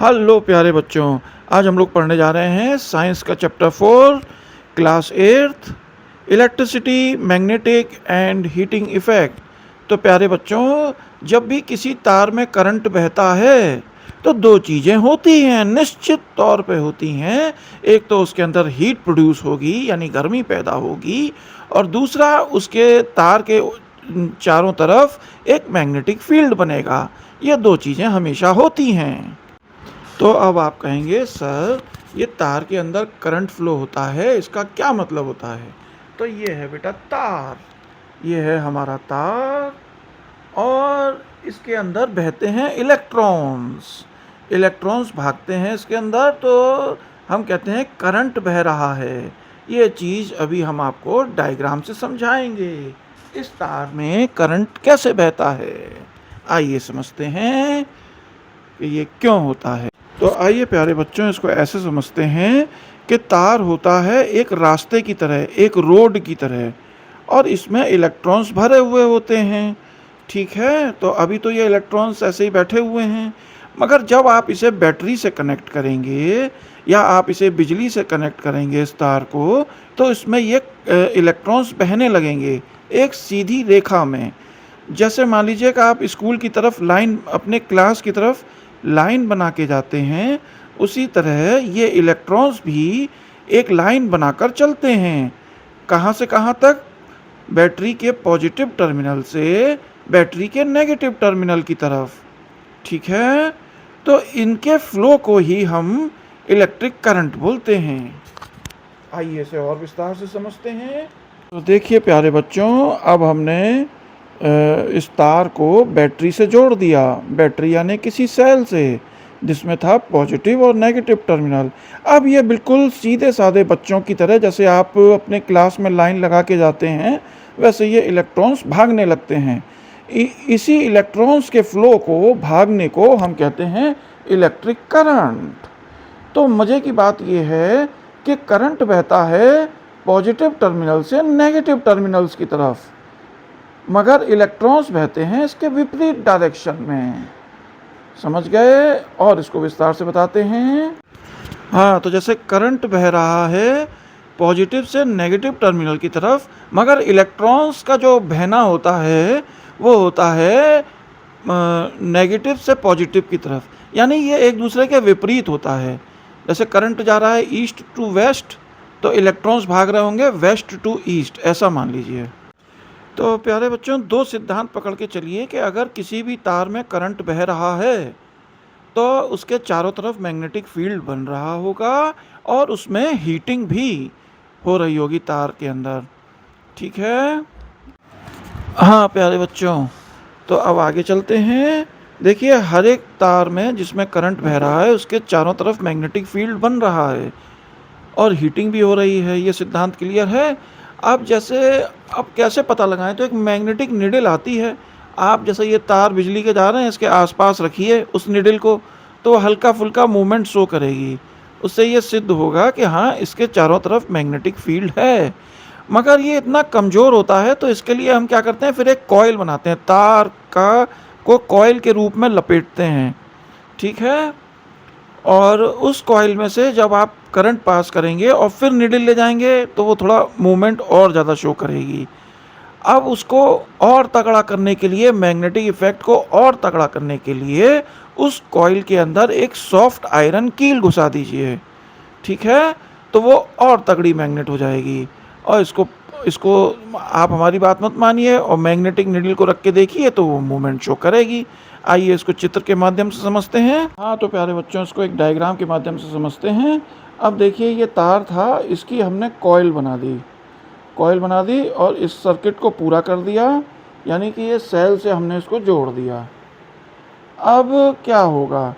Hello प्यारे बच्चों, आज हम लोग पढ़ने जा रहे हैं साइंस का chapter 4 class 8 electricity magnetic and heating effect. तो प्यारे बच्चों, जब भी किसी तार में करंट बहता है तो दो चीज़ें होती हैं, निश्चित तौर पे होती हैं। एक तो उसके अंदर हीट प्रोड्यूस होगी यानी गर्मी पैदा होगी, और दूसरा उसके तार के चारों तरफ एक मैग्नेटिक फील्ड बनेगा। ये दो चीज़ें हमेशा होती हैं। तो अब आप कहेंगे सर, ये तार के अंदर करंट फ्लो होता है, इसका क्या मतलब होता है? तो ये है बेटा तार, ये है हमारा तार, और इसके अंदर बहते हैं इलेक्ट्रॉन्स। इलेक्ट्रॉन्स भागते हैं इसके अंदर, तो हम कहते हैं करंट बह रहा है। ये चीज़ अभी हम आपको डायग्राम से समझाएंगे। इस तार में करंट कैसे बहता है, आइए समझते हैं कि ये क्यों होता है। तो आइए प्यारे बच्चों, इसको ऐसे समझते हैं कि तार होता है एक रास्ते की तरह, एक रोड की तरह, और इसमें इलेक्ट्रॉन्स भरे हुए होते हैं। ठीक है, तो अभी तो ये इलेक्ट्रॉन्स ऐसे ही बैठे हुए हैं, मगर जब आप इसे बैटरी से कनेक्ट करेंगे या आप इसे बिजली से कनेक्ट करेंगे इस तार को, तो इसमें ये इलेक्ट्रॉन्स बहने लगेंगे एक सीधी रेखा में। जैसे मान लीजिए कि आप स्कूल की तरफ लाइन, अपने क्लास की तरफ लाइन बना के जाते हैं, उसी तरह ये इलेक्ट्रॉन्स भी एक लाइन बनाकर चलते हैं। कहाँ से कहाँ तक? बैटरी के पॉजिटिव टर्मिनल से बैटरी के नेगेटिव टर्मिनल की तरफ। ठीक है, तो इनके फ्लो को ही हम इलेक्ट्रिक करंट बोलते हैं। आइए इसे और विस्तार से समझते हैं। तो देखिए प्यारे बच्चों, अब हमने इस तार को बैटरी से जोड़ दिया, बैटरी यानी किसी सेल से जिसमें था पॉजिटिव और नेगेटिव टर्मिनल। अब ये बिल्कुल सीधे साधे बच्चों की तरह, जैसे आप अपने क्लास में लाइन लगा के जाते हैं, वैसे ये इलेक्ट्रॉन्स भागने लगते हैं। इसी इलेक्ट्रॉन्स के फ्लो को, भागने को हम कहते हैं इलेक्ट्रिक करंट। तो मज़े की बात यह है कि करंट बहता है पॉजिटिव टर्मिनल से नेगेटिव टर्मिनल्स की तरफ, मगर इलेक्ट्रॉन्स बहते हैं इसके विपरीत डायरेक्शन में। समझ गए? और इसको विस्तार से बताते हैं। हाँ, तो जैसे करंट बह रहा है पॉजिटिव से नेगेटिव टर्मिनल की तरफ, मगर इलेक्ट्रॉन्स का जो बहना होता है वो होता है नेगेटिव से पॉजिटिव की तरफ, यानी ये एक दूसरे के विपरीत होता है। जैसे करंट जा रहा है ईस्ट टू वेस्ट, तो इलेक्ट्रॉन्स भाग रहे होंगे वेस्ट टू ईस्ट, ऐसा मान लीजिए। तो प्यारे बच्चों, दो सिद्धांत पकड़ के चलिए कि अगर किसी भी तार में करंट बह रहा है तो उसके चारों तरफ मैग्नेटिक फील्ड बन रहा होगा, और उसमें हीटिंग भी हो रही होगी तार के अंदर। ठीक है? हाँ प्यारे बच्चों, तो अब आगे चलते हैं। देखिए, हर एक तार में जिसमें करंट बह रहा है उसके चारों तरफ मैग्नेटिक फील्ड बन रहा है और हीटिंग भी हो रही है। ये सिद्धांत क्लियर है? अब कैसे पता लगाएं? तो एक मैग्नेटिक निडल आती है। आप जैसे ये तार बिजली के जा रहे हैं, इसके आसपास रखिए उस निडल को, तो हल्का फुल्का मूवमेंट शो करेगी। उससे ये सिद्ध होगा कि हाँ, इसके चारों तरफ मैग्नेटिक फील्ड है। मगर ये इतना कमज़ोर होता है, तो इसके लिए हम क्या करते हैं, फिर एक कॉइल बनाते हैं, तार का को कॉइल के रूप में लपेटते हैं। ठीक है, और उस कॉइल में से जब आप करंट पास करेंगे और फिर निडल ले जाएंगे तो वो थोड़ा मूवमेंट और ज़्यादा शो करेगी। अब उसको और तगड़ा करने के लिए, मैग्नेटिक इफेक्ट को और तगड़ा करने के लिए, उस कॉइल के अंदर एक सॉफ्ट आयरन कील घुसा दीजिए। ठीक है, तो वो और तगड़ी मैग्नेट हो जाएगी। और इसको इसको आप हमारी बात मत मानिए और मैग्नेटिक निडल को रख के देखिए तो वो मूवमेंट शो करेगी। आइए इसको चित्र के माध्यम से समझते हैं। हाँ, तो प्यारे बच्चों, इसको एक डायग्राम के माध्यम से समझते हैं। अब देखिए, ये तार था, इसकी हमने कॉइल बना दी और इस सर्किट को पूरा कर दिया, यानी कि ये सेल से हमने इसको जोड़ दिया। अब क्या होगा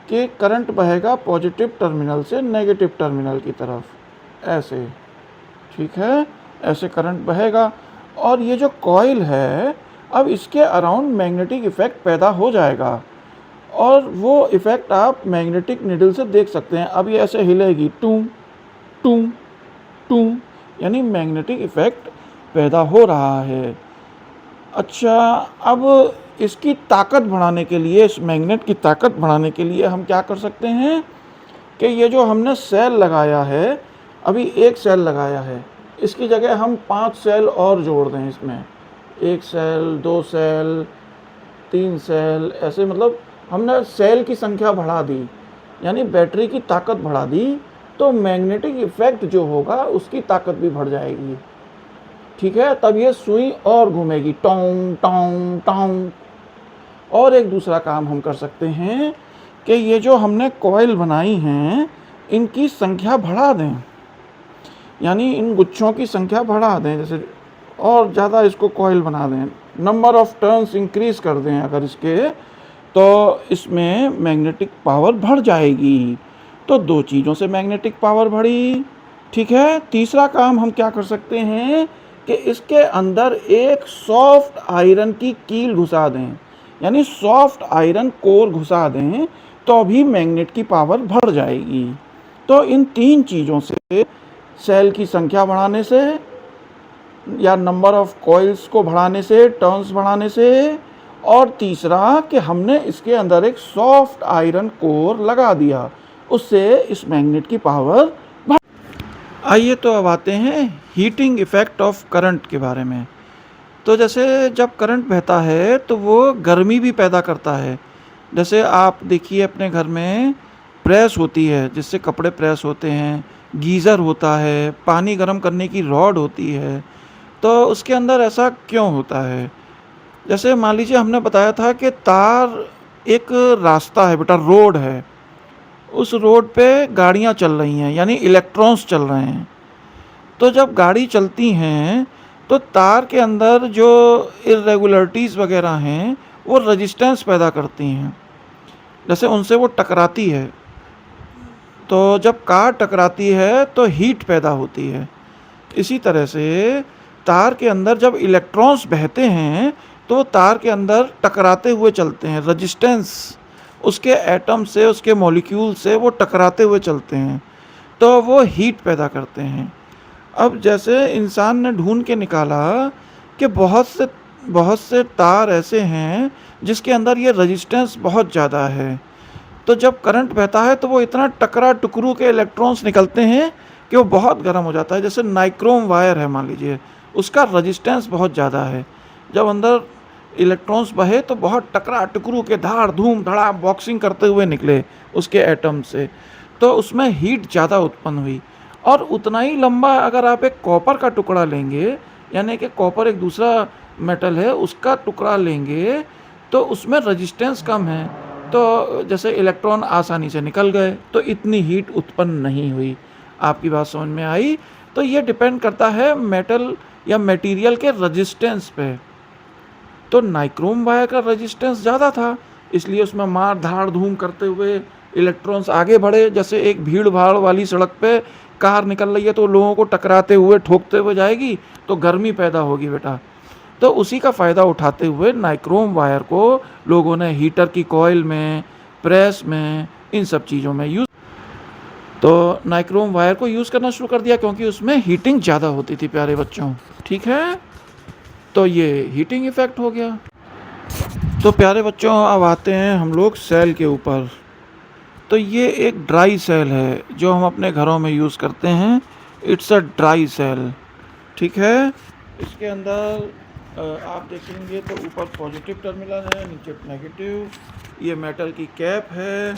कि करंट बहेगा पॉजिटिव टर्मिनल से नेगेटिव टर्मिनल की तरफ, ऐसे। ठीक है, ऐसे करंट बहेगा, और ये जो कॉइल है, अब इसके अराउंड मैग्नेटिक इफेक्ट पैदा हो जाएगा, और वो इफेक्ट आप मैग्नेटिक निडल से देख सकते हैं। अब ये ऐसे हिलेगी, टू टू टू, यानी मैग्नेटिक इफेक्ट पैदा हो रहा है। अच्छा, अब इसकी ताकत बढ़ाने के लिए, इस मैग्नेट की ताकत बढ़ाने के लिए हम क्या कर सकते हैं कि ये जो हमने सेल लगाया है, अभी एक सेल लगाया है, इसकी जगह हम 5 सेल और जोड़ दें इसमें, 1 सेल, 2 सेल, 3 सेल, ऐसे मतलब हमने सेल की संख्या बढ़ा दी, यानी बैटरी की ताकत बढ़ा दी, तो मैग्नेटिक इफेक्ट जो होगा उसकी ताकत भी बढ़ जाएगी। ठीक है, तब ये सुई और घूमेगी, टोंग टोंग टोंग। और एक दूसरा काम हम कर सकते हैं कि ये जो हमने कॉइल बनाई हैं, इनकी संख्या बढ़ा दें, यानी इन गुच्छों की संख्या बढ़ा दें, जैसे और ज़्यादा इसको कॉइल बना दें, नंबर ऑफ टर्न्स इंक्रीज कर दें अगर इसके, तो इसमें मैग्नेटिक पावर बढ़ जाएगी। तो 2 चीज़ों से मैग्नेटिक पावर बढ़ी। ठीक है, तीसरा काम हम क्या कर सकते हैं कि इसके अंदर एक सॉफ्ट आयरन की कील घुसा दें, यानी सॉफ्ट आयरन कोर घुसा दें, तो भी मैग्नेट की पावर बढ़ जाएगी। तो इन 3 चीज़ों से, सेल की संख्या बढ़ाने से, या नंबर ऑफ कॉइल्स को बढ़ाने से, टर्न्स बढ़ाने से, और तीसरा कि हमने इसके अंदर एक सॉफ्ट आयरन कोर लगा दिया, उससे इस मैग्नेट की पावर बढ़। आइए तो अब आते हैं हीटिंग इफ़ेक्ट ऑफ करंट के बारे में। तो जैसे जब करंट बहता है तो वो गर्मी भी पैदा करता है। जैसे आप देखिए अपने घर में प्रेस होती है, जिससे कपड़े प्रेस होते हैं, गीज़र होता है, पानी गर्म करने की रॉड होती है, तो उसके अंदर ऐसा क्यों होता है? जैसे मान लीजिए हमने बताया था कि तार एक रास्ता है बेटा, रोड है, उस रोड पे गाड़ियाँ चल रही हैं, यानी इलेक्ट्रॉन्स चल रहे हैं। तो जब गाड़ी चलती हैं तो तार के अंदर जो इर्रेगुलरिटीज़ वगैरह हैं वो रेजिस्टेंस पैदा करती हैं, जैसे उनसे वो टकराती है। तो जब कार टकराती है तो हीट पैदा होती है। इसी तरह से तार के अंदर जब इलेक्ट्रॉन्स बहते हैं तो तार के अंदर टकराते हुए चलते हैं, रेजिस्टेंस उसके एटम से, उसके मॉलिक्यूल से वो टकराते हुए चलते हैं, तो वो हीट पैदा करते हैं। अब जैसे इंसान ने ढूंढ के निकाला कि बहुत से तार ऐसे हैं जिसके अंदर ये रेजिस्टेंस बहुत ज़्यादा है, तो जब करंट बहता है तो वो इतना टकरा टुकरू के इलेक्ट्रॉन्स निकलते हैं कि वो बहुत गर्म हो जाता है। जैसे नाइक्रोम वायर है मान लीजिए, उसका रेजिस्टेंस बहुत ज़्यादा है, जब अंदर इलेक्ट्रॉन्स बहे तो बहुत टकरा टुकरू के धाड़ धूम धड़ा बॉक्सिंग करते हुए निकले उसके एटम से, तो उसमें हीट ज़्यादा उत्पन्न हुई। और उतना ही लंबा अगर आप एक कॉपर का टुकड़ा लेंगे, यानी कि कॉपर एक दूसरा मेटल है, उसका टुकड़ा लेंगे, तो उसमें रेजिस्टेंस कम है, तो जैसे इलेक्ट्रॉन आसानी से निकल गए, तो इतनी हीट उत्पन्न नहीं हुई। आपकी बात समझ में आई? तो ये डिपेंड करता है मेटल या मटेरियल के रेजिस्टेंस पे। तो नाइक्रोम वायर का रेजिस्टेंस ज़्यादा था, इसलिए उसमें मार धाड़ धूम करते हुए इलेक्ट्रॉन्स आगे बढ़े। जैसे एक भीड़ भाड़ वाली सड़क पे कार निकल रही है तो लोगों को टकराते हुए ठोकते हुए जाएगी, तो गर्मी पैदा होगी बेटा। तो उसी का फ़ायदा उठाते हुए नाइक्रोम वायर को लोगों ने हीटर की कॉइल में, प्रेस में, इन सब चीज़ों में यूज़, तो नाइक्रोम वायर को यूज़ करना शुरू कर दिया, क्योंकि उसमें हीटिंग ज़्यादा होती थी प्यारे बच्चों। ठीक है, तो ये हीटिंग इफ़ेक्ट हो गया। तो प्यारे बच्चों अब आते हैं हम लोग सेल के ऊपर। तो ये एक ड्राई सेल है जो हम अपने घरों में यूज़ करते हैं, इट्स अ ड्राई सेल। ठीक है, इसके अंदर आप देखेंगे तो ऊपर पॉजिटिव टर्मिनल है, नीचे नेगेटिव। ये मेटल की कैप है,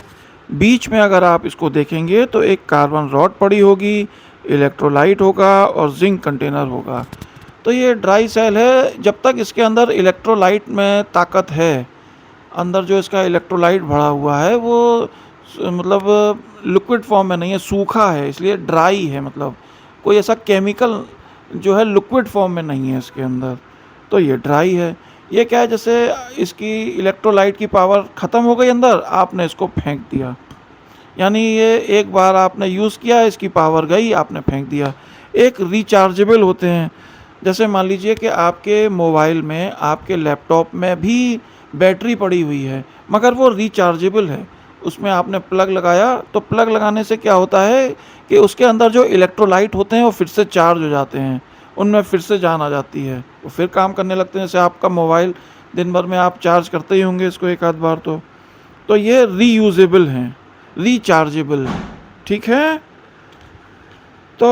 बीच में अगर आप इसको देखेंगे तो एक कार्बन रॉड पड़ी होगी, इलेक्ट्रोलाइट होगा और जिंक कंटेनर होगा। तो ये ड्राई सेल है, जब तक इसके अंदर इलेक्ट्रोलाइट में ताकत है, अंदर जो इसका इलेक्ट्रोलाइट भरा हुआ है वो मतलब लिक्विड फॉर्म में नहीं है, सूखा है, इसलिए ड्राई है, मतलब कोई ऐसा केमिकल जो है लिक्विड फॉर्म में नहीं है इसके अंदर, तो ये ड्राई है। ये क्या है, जैसे इसकी इलेक्ट्रोलाइट की पावर ख़त्म हो गई अंदर, आपने इसको फेंक दिया, यानी ये एक बार आपने यूज़ किया, इसकी पावर गई, आपने फेंक दिया। एक रिचार्जेबल होते हैं, जैसे मान लीजिए कि आपके मोबाइल में, आपके लैपटॉप में भी बैटरी पड़ी हुई है, मगर वो रिचार्जेबल है, उसमें आपने प्लग लगाया, तो प्लग लगाने से क्या होता है कि उसके अंदर जो इलेक्ट्रोलाइट होते हैं वो फिर से चार्ज हो जाते हैं, उनमें फिर से जान आ जाती है, वो फिर काम करने लगते हैं। जैसे आपका मोबाइल दिन भर में आप चार्ज करते ही होंगे इसको एक आध बार तो ये रीयूजेबल हैं, रिचार्जेबल, ठीक है। तो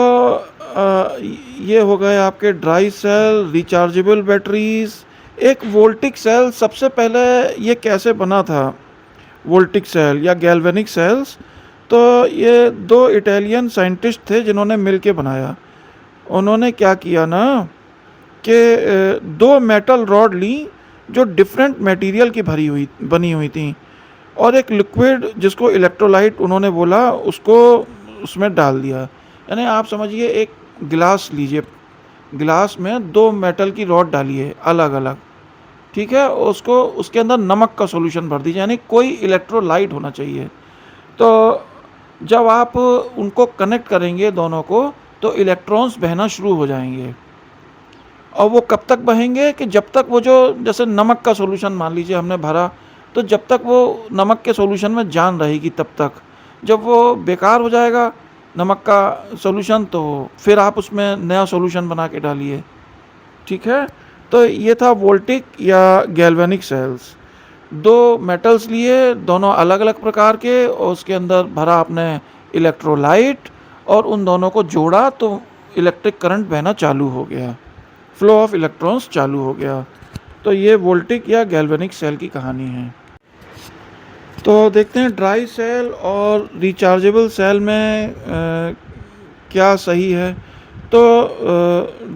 ये हो गए आपके ड्राई सेल, रिचार्जेबल बैटरीज। एक वोल्टिक सेल, सबसे पहले ये कैसे बना था वोल्टिक सेल या गैल्वेनिक सेल्स? तो ये दो इटालियन साइंटिस्ट थे जिन्होंने मिलके बनाया। उन्होंने क्या किया ना कि दो मेटल रॉड ली जो डिफरेंट मटेरियल की बनी हुई थी, और एक लिक्विड जिसको इलेक्ट्रोलाइट उन्होंने बोला उसको उसमें डाल दिया। यानी आप समझिए एक गिलास लीजिए, गिलास में दो मेटल की रॉड डालिए अलग अलग, ठीक है। उसको उसके अंदर नमक का सॉल्यूशन भर दीजिए, यानी कोई इलेक्ट्रोलाइट होना चाहिए। तो जब आप उनको कनेक्ट करेंगे दोनों को तो इलेक्ट्रॉन्स बहना शुरू हो जाएंगे। और वो कब तक बहेंगे कि जब तक वो जो जैसे नमक का सॉल्यूशन मान लीजिए हमने भरा, तो जब तक वो नमक के सॉल्यूशन में जान रहेगी तब तक। जब वो बेकार हो जाएगा नमक का सॉल्यूशन तो फिर आप उसमें नया सॉल्यूशन बना के डालिए, ठीक है। तो ये था वोल्टिक या गैल्वेनिक सेल्स। दो मेटल्स लिए, दोनों अलग अलग प्रकार के, और उसके अंदर भरा आपने इलेक्ट्रोलाइट और उन दोनों को जोड़ा तो इलेक्ट्रिक करंट बहना चालू हो गया, फ्लो ऑफ इलेक्ट्रॉन्स चालू हो गया। तो ये वोल्टिक या गैल्वेनिक सेल की कहानी है। तो देखते हैं ड्राई सेल और रिचार्जेबल सेल में क्या सही है। तो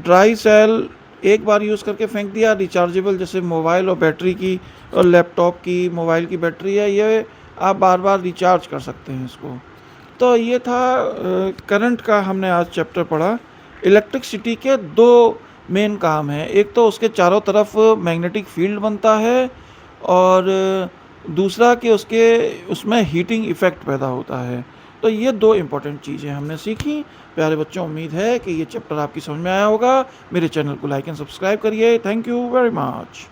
ड्राई सेल एक बार यूज़ करके फेंक दिया, रिचार्जेबल जैसे मोबाइल और बैटरी की और लैपटॉप की, मोबाइल की बैटरी है, ये आप बार बार रिचार्ज कर सकते हैं इसको। तो ये था करंट का हमने आज चैप्टर पढ़ा। इलेक्ट्रिसिटी के दो मेन काम हैं, एक तो उसके चारों तरफ मैग्नेटिक फील्ड बनता है, और दूसरा कि उसमें हीटिंग इफ़ेक्ट पैदा होता है। तो ये दो इम्पॉर्टेंट चीज़ें हमने सीखी। प्यारे बच्चों, उम्मीद है कि ये चैप्टर आपकी समझ में आया होगा। मेरे चैनल को लाइक एंड सब्सक्राइब करिए। Thank you very much.